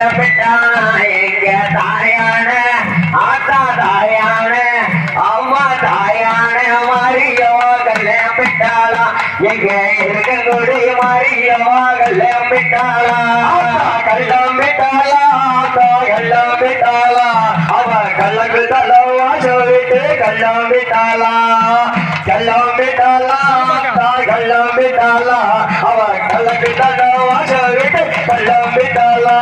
எங்க தாயான ஆத்தா தாயான அம்மா தாயான மாரியவா கல்யாணம் விட்டாளா எங்க இருக்கங்குடி மாரியவா கல்யாணம் விட்டாளா கல்யாணம் விட்டாளா ஆத்தா கல்யாணம் விட்டாளா அவ கல்லக்கு தலவா சொல்லிட்டு கல்யாணம் விட்டாளா கல்யாணம் விட்டாளா ஆத்தா கல்யாணம் விட்டாளா அவ கல்லக்கு தலவா சொல்லிட்டு கல்யாணம் விட்டாளா